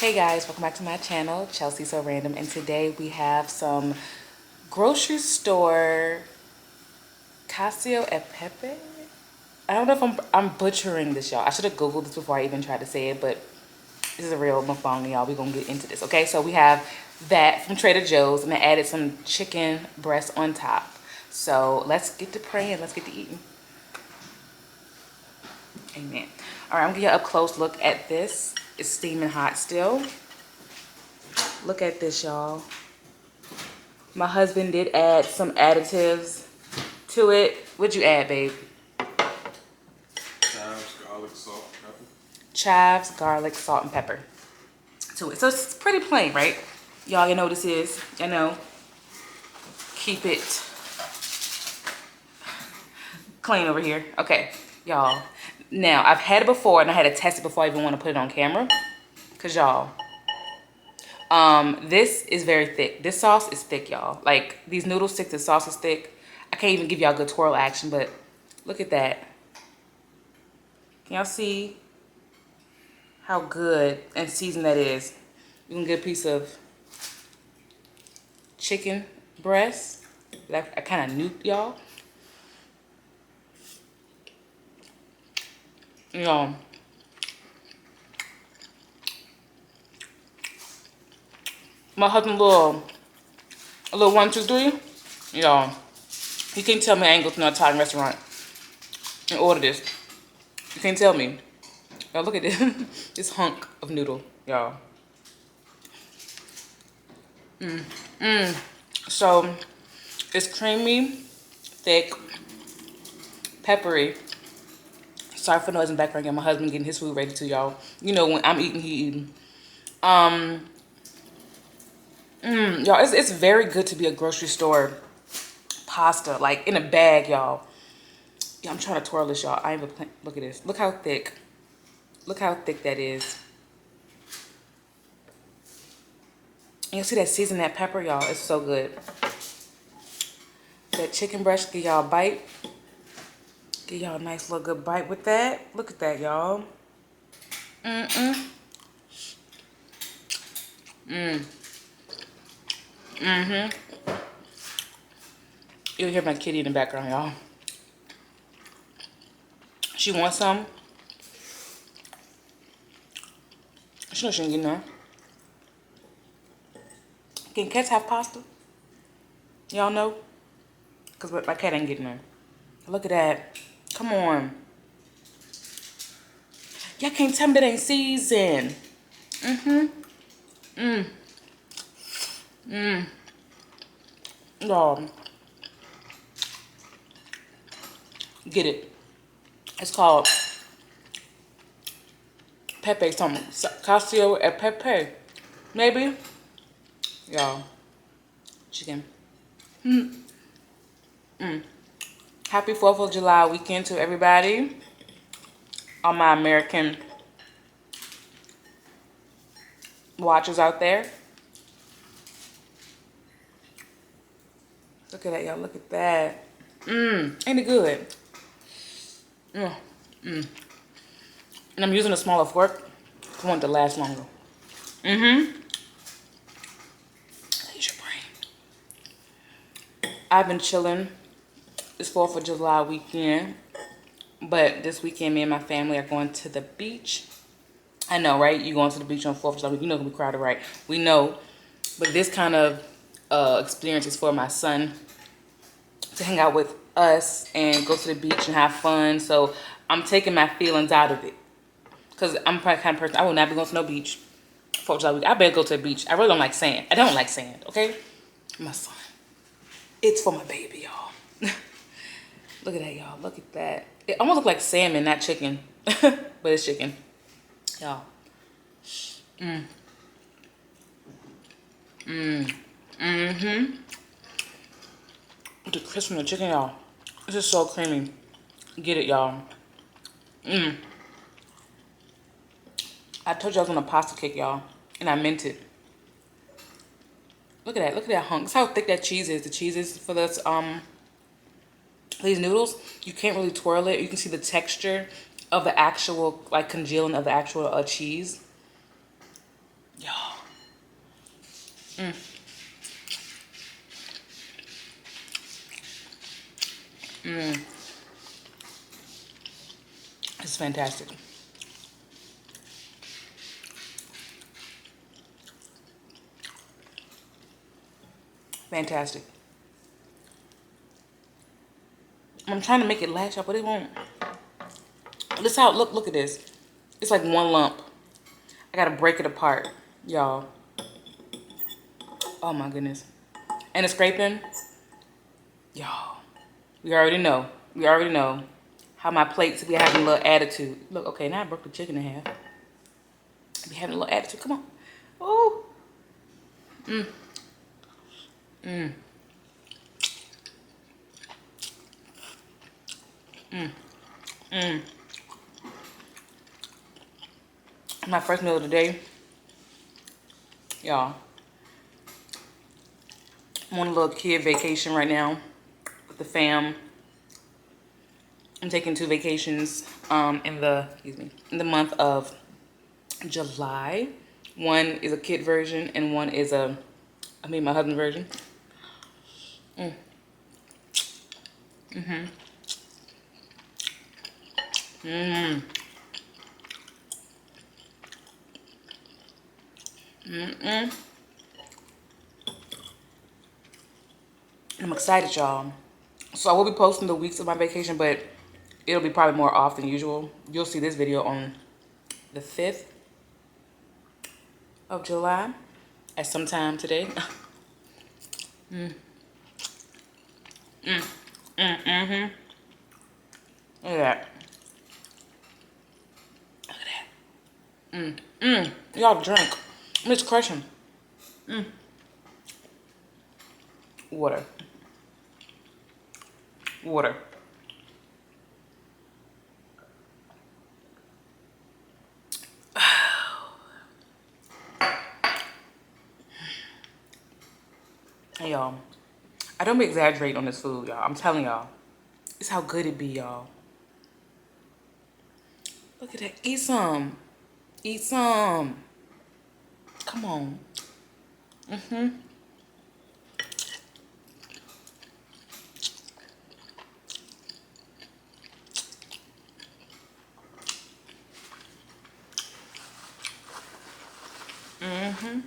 Hey guys, welcome back to my channel, Chelsea So Random, and today we have some grocery store Cacio and Pepe. I don't know if I'm butchering this, y'all. I should have googled this before I even tried to say it, but this is a real mukbang, y'all. We're gonna get into this. Okay, so we have that from Trader Joe's, and I added some chicken breast on top. So let's get to praying, let's get to eating. Amen. All right, I'm gonna give you an up close look at this. It's steaming hot still. Look at this, y'all. My husband did add some additives to it. What'd you add, babe? Chives, garlic, salt, pepper. Chives, garlic, salt, and pepper to it. So it's pretty plain, right? Y'all, you know what this is. You know. Keep it clean over here. Okay, y'all. Now, I've had it before, and I had to test it before I even want to put it on camera. Because, y'all, this is very thick. This sauce is thick, y'all. Like, these noodles thick, the sauce is thick. I can't even give y'all good twirl action, but look at that. Can y'all see how good and seasoned that is? You can get a piece of chicken breast that I kind of nuked, y'all. You know, my husband a little 1, 2, 3. Y'all, he can't tell me I ain't go to no Italian restaurant and order this. You can't tell me. Y'all, look at this. This hunk of noodle, y'all. So, it's creamy, thick, peppery. Sorry for noise in the background, y'all. My husband getting his food ready too, y'all. You know, when I'm eating, he eating. Y'all, it's very good to be a grocery store pasta, like in a bag, y'all. Yeah, I'm trying to twirl this, y'all. I ain't even look at this. Look how thick. Look how thick that is. And you see that season, that pepper, y'all. It's so good. That chicken breast, give y'all a bite. Give y'all a nice little good bite with that. Look at that, y'all. You'll hear my kitty in the background, y'all. She wants some. She knows she ain't getting none. Can cats have pasta? Y'all know? Because my cat ain't getting none. Look at that. Come on. Y'all can't tell me that ain't seasoned. Y'all. Get it. It's called Pepe something. Cacio and Pepe. Maybe. Y'all. Chicken. Happy 4th of July weekend to everybody. All my American watchers out there. Look at that, y'all. Look at that. Ain't it good? And I'm using a smaller fork. I want it to last longer. Use your brain. I've been chilling this 4th of July weekend. But this weekend, me and my family are going to the beach. I know, right? You going to the beach on 4th of July. You know it's going to be crowded, right? We know. But this kind of experience is for my son to hang out with us and go to the beach and have fun. So I'm taking my feelings out of it. Because I'm the kind of person, I will not be going to no beach 4th of July week. I better go to the beach. I really don't like sand. I don't like sand, okay? My son. It's for my baby, y'all. Look at that, y'all. Look at that. It almost looks like salmon, not chicken. But it's chicken. Y'all. With the crisp from the chicken, y'all. This is so creamy. Get it, y'all. I told you I was on a pasta kick, y'all. And I meant it. Look at that. Look at that hunk. That's how thick that cheese is. The cheese is for this, these noodles. You can't really twirl it. You can see the texture of the actual, like, congealing of the actual cheese. Y'all. Mm. Mm. It's fantastic. Fantastic. I'm trying to make it latch up, but it won't. This how, look at this. It's like one lump. I gotta break it apart, y'all. Oh my goodness. And the scraping, y'all. We already know. We already know how my plates be having a little attitude. Look, okay, now I broke the chicken in half. Be having a little attitude. Come on. Oh. Mm. Mm. Mm. Mm. My first meal of the day, y'all. I'm on a little kid vacation right now with the fam. I'm taking 2 vacations in the month of July. One is a kid version and one is my husband version. Mm. Mm-hmm. Mm. Mm-mm. I'm excited, y'all. So I will be posting the weeks of my vacation, but it'll be probably more off than usual. You'll see this video on the 5th of July at some time today. Mm. Mm. Mm-hmm. Look at that. Look at that. Mm. Mm. Y'all drink. I'm just crushing. Mm. Water. Water. Hey, y'all. I don't be exaggerating on this food, y'all. I'm telling y'all. It's how good it be, y'all. Look at that. Eat some. Eat some. Come on. Mm-hmm. Mm-hmm.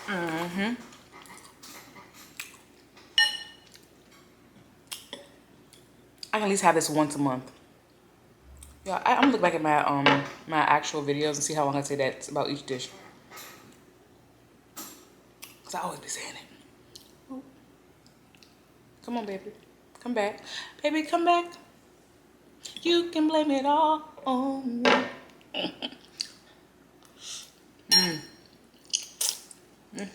Mm-hmm. I can at least have this once a month. Yeah, I'm gonna look back at my actual videos and see how long I say that about each dish. Cause I always be saying it. Ooh. Come on, baby. Come back. Baby, come back. You can blame it all on me. Mm. Mm.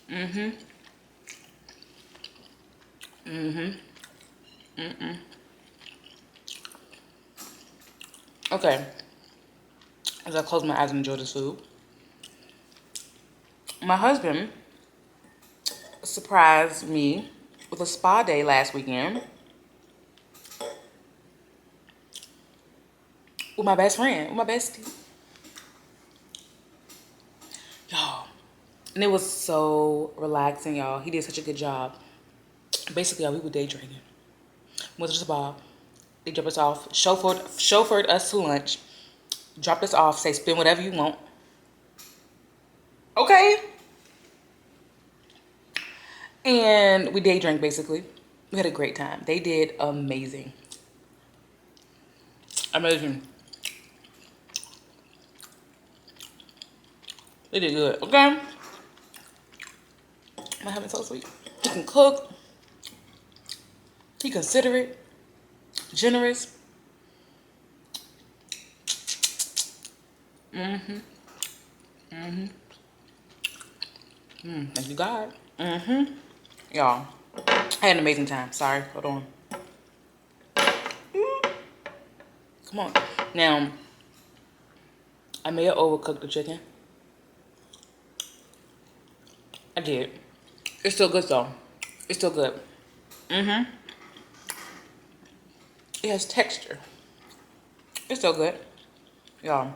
Mm-hmm. Mm-hmm. Mm-mm. Okay. As I close my eyes and enjoy this food. My husband surprised me with a spa day last weekend with my best friend, with my bestie. Y'all. And it was so relaxing, y'all. He did such a good job. Basically, y'all, we were day drinking. Went to the spa. They dropped us off, chauffeured us to lunch, dropped us off, say spend whatever you want. Okay. And we day drank, basically. We had a great time. They did amazing. Amazing. They did good, okay? My husband's so sweet. He can cook. He considerate. Generous. Mm-hmm. Mm-hmm. Thank you, God. Mm-hmm. Y'all, I had an amazing time. Sorry, hold on. Come on. Now, I may have overcooked the chicken. I did. It's still good though. It's still good. Mm-hmm. It has texture. It's so good. Y'all.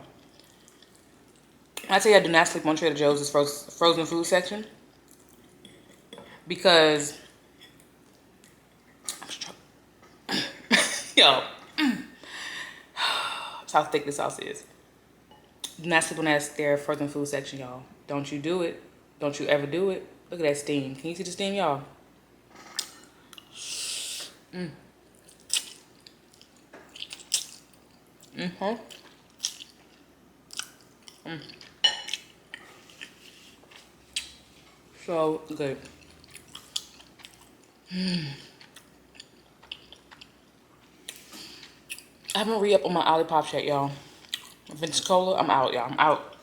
I tell you I do not sleep on Trader Joe's frozen food section. Because yo, that's how thick this sauce is. Do not sleep on their frozen food section, y'all. Don't you do it. Don't you ever do it. Look at that steam. Can you see the steam, y'all? So good. I haven't re-up on my Olipop yet, y'all. Vintage Cola, I'm out, y'all. I'm out.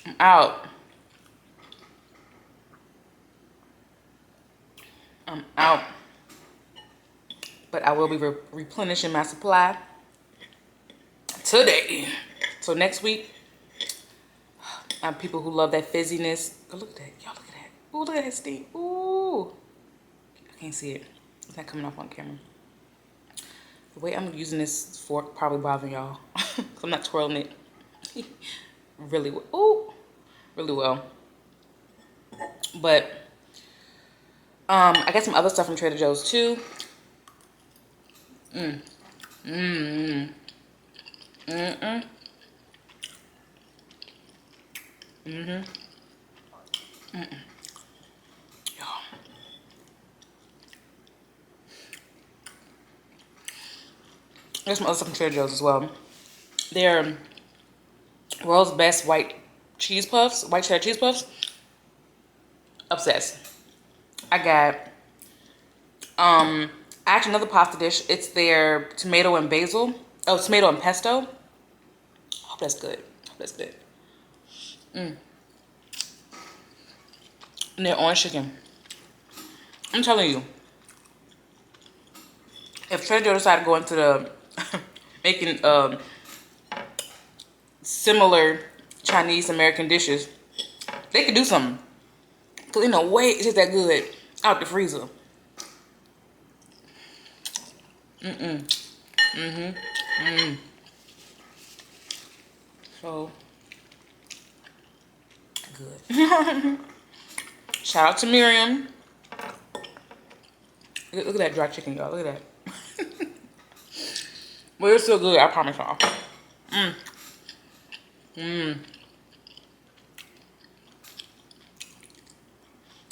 I'm out. I'm out. But I will be replenishing my supply today. So next week, I have people who love that fizziness. Oh, look at that. Y'all look at that. Ooh, look at that steam. Ooh. I can't see it. It's not coming off on camera. The way I'm using this fork probably bothering y'all. Because I'm not twirling it really well. Ooh. Really well. But I got some other stuff from Trader Joe's too. There's some other stuff from Trader Joe's as well. They're world's best white cheese puffs, white cheddar cheese puffs. Obsessed. I got actually another pasta dish. It's their tomato and basil. Oh, tomato and pesto. Hope that's good. Hope that's good. And their orange chicken. I'm telling you, if Trader Joe decided to go into the making similar Chinese American dishes, they could do something. Cause ain't no way it's just that good out the freezer. So good. Shout out to Miriam. Look at that dry chicken, y'all. Look at that. But it's so good, I promise y'all. And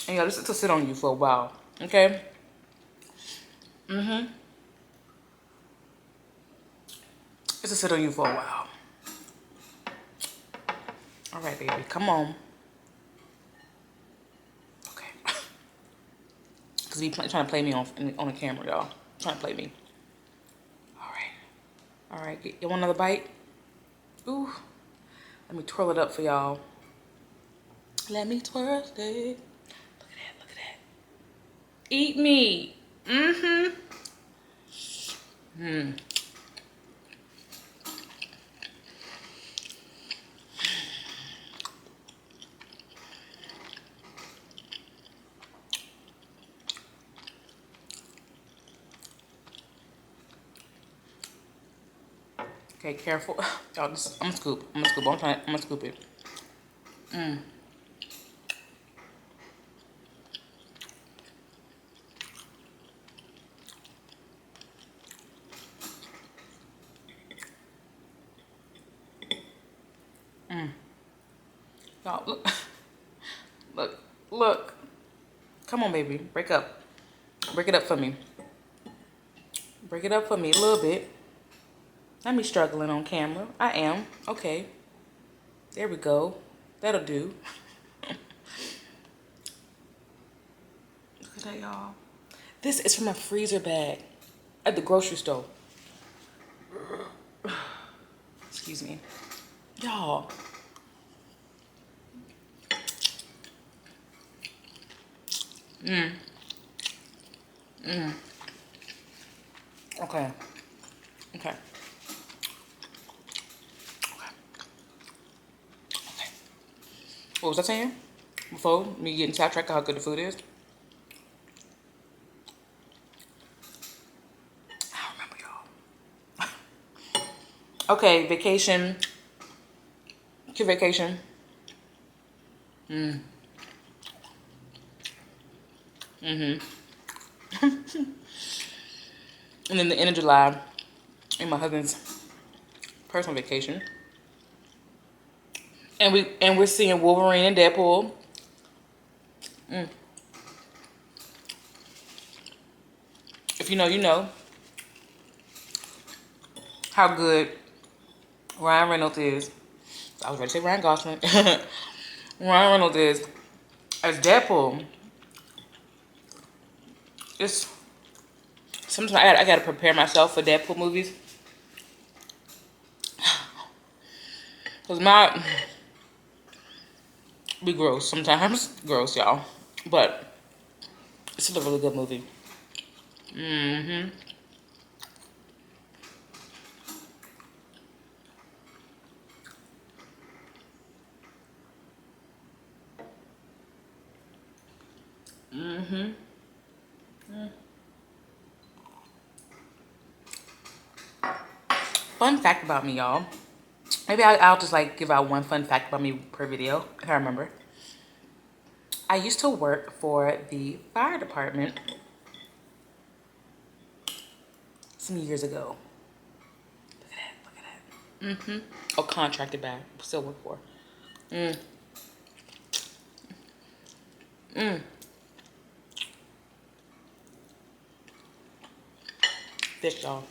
y'all, this is to sit on you for a while, okay? It's to sit on you for a while. All right, baby, come on. Okay. Because he trying to play me on the camera, y'all. Trying to play me. All right. All right, you want another bite? Ooh. Let me twirl it up for y'all. Let me twirl it. Look at that, look at that. Eat me. Okay, careful. Y'all, I'm gonna scoop. I'm gonna scoop it. Y'all, look. Look. Come on, baby. Break up. Break it up for me. Break it up for me a little bit. Let me struggling on camera. I am. Okay. There we go. That'll do. Look at that, y'all. This is from a freezer bag at the grocery store. Excuse me. Y'all. Okay. Okay. What was I saying? Before me getting sidetracked how good the food is? I don't remember, y'all. Okay, vacation. Kid vacation. Mm. And then the end of July, in my husband's personal vacation. And we're seeing Wolverine and Deadpool. If you know, you know how good Ryan Reynolds is. I was ready to say Ryan Gosling. Ryan Reynolds is as Deadpool. It's sometimes I gotta prepare myself for Deadpool movies. Cause my be gross sometimes. Gross, y'all. But it's still a really good movie. Mm-hmm. Mm-hmm. Fun fact about me, y'all. Maybe I'll just like give out one fun fact about me per video, if I remember. I used to work for the fire department some years ago. Look at that, look at that. Mm-hmm. Or contracted by, still work for. Mm. Mm. Thick, y'all.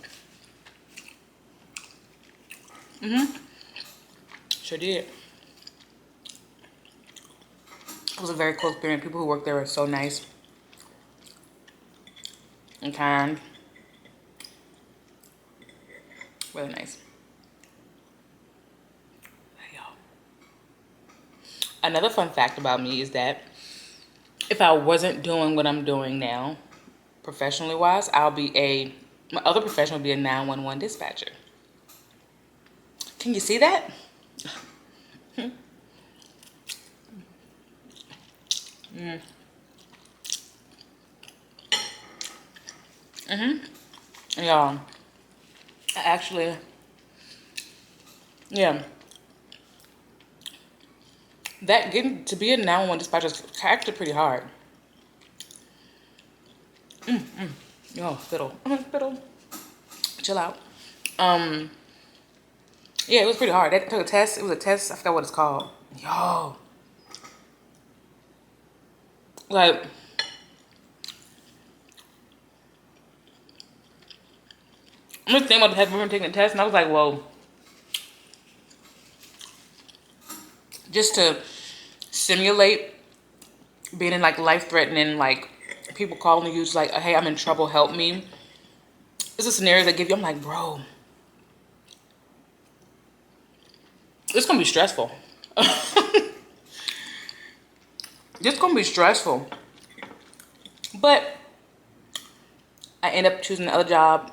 Mm-hmm. Sure did. It was a very close experience. People who worked there were so nice and kind. Really nice. Y'all. Another fun fact about me is that if I wasn't doing what I'm doing now, professionally wise, my other profession would be a 911 dispatcher. Can you see that? Mm. Y'all, actually, yeah, that getting to be a 911 dispatcher is actually pretty hard. Yo, fiddle, fiddle, chill out. Um, yeah, it was pretty hard. That took a test. It was a test. I forgot what it's called. Yo, like, I'm just thinking about the test. I remember taking the test, and I was like, whoa. Just to simulate being in like life-threatening, like people calling you, just like, hey, I'm in trouble, help me. It's a scenario they give you. I'm like, bro, it's gonna be stressful. It's gonna be stressful. But I end up choosing another job.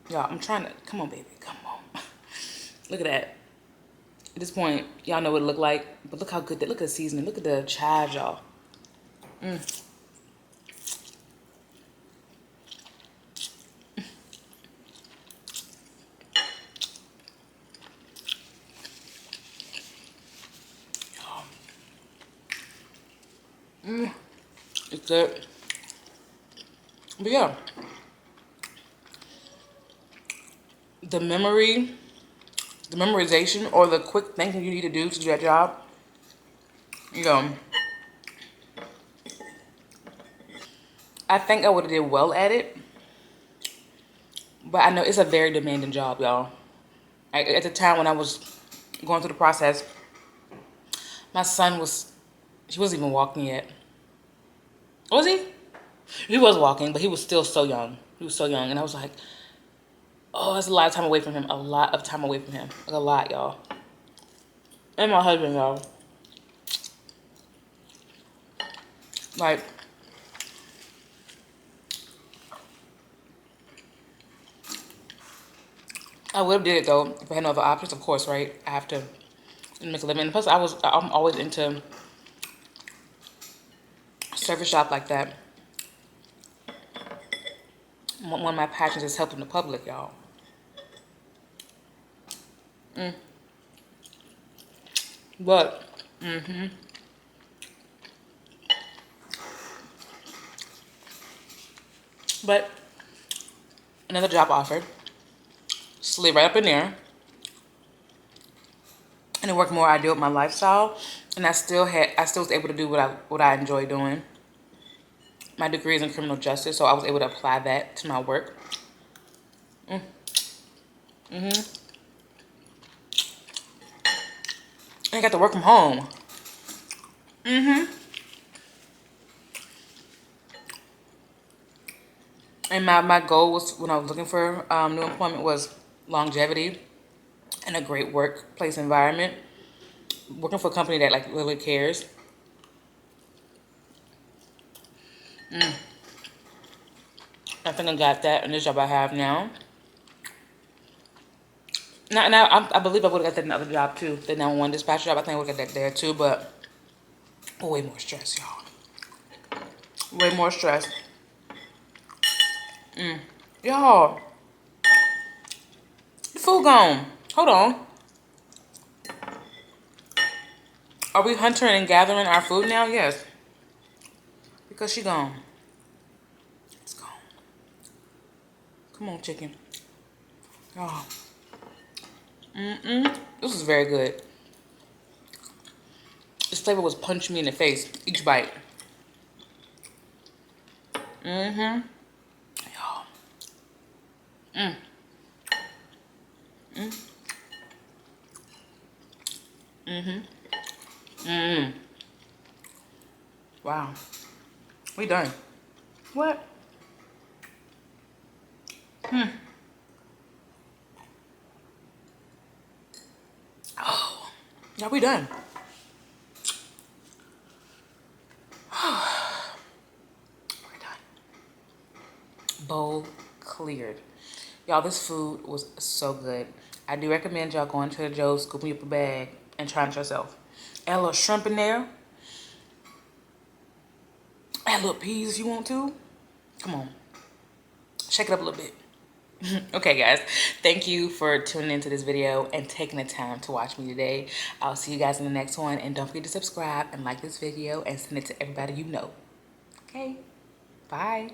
Y'all, I'm trying to, come on, baby, come on. Look at that. At this point, y'all know what it looked like, but look how good that, look at the seasoning, look at the chives, y'all. It's good. But yeah, the memorization, or the quick thinking you need to do that job, you know, I think I would have did well at it, but I know it's a very demanding job, y'all. At the time when I was going through the process, my son he wasn't even walking yet. Was he? He was walking, but he was still so young. He was so young, and I was like, oh, that's a lot of time away from him. A lot of time away from him. Like a lot, y'all. And my husband, y'all. Like, I would have did it though if I had no other options, of course, right? I have to make a living. And plus, I'm always into service shop like that. One of my passions is helping the public, y'all. But, but another job offered. Slid right up in there. And it worked more ideal with my lifestyle. And I still was able to do what I enjoy doing. My degree is in criminal justice, so I was able to apply that to my work. And I got to work from home. And my goal was, when I was looking for new employment, was longevity and a great workplace environment. Working for a company that like really cares. I think I got that in this job I have now. Now I believe I would have got that another job too. The 911 dispatcher job, I think I would have got that there too, but way more stress, y'all. Way more stress. Y'all, the food gone. Hold on. Are we hunting and gathering our food now? Yes. Because she gone. It's gone. Come on, chicken. Oh. This is very good. This flavor was punching me in the face each bite. Y'all. Wow. We done. What? Oh. Yeah, we done. We're done. Bowl cleared. Y'all, this food was so good. I do recommend y'all going to the Joe's, scooping up a bag, and trying it yourself. Add a little shrimp in there. Add a little peas if you want to. Come on. Shake it up a little bit. Okay, guys. Thank you for tuning into this video and taking the time to watch me today. I'll see you guys in the next one. And don't forget to subscribe and like this video and send it to everybody you know. Okay? Bye.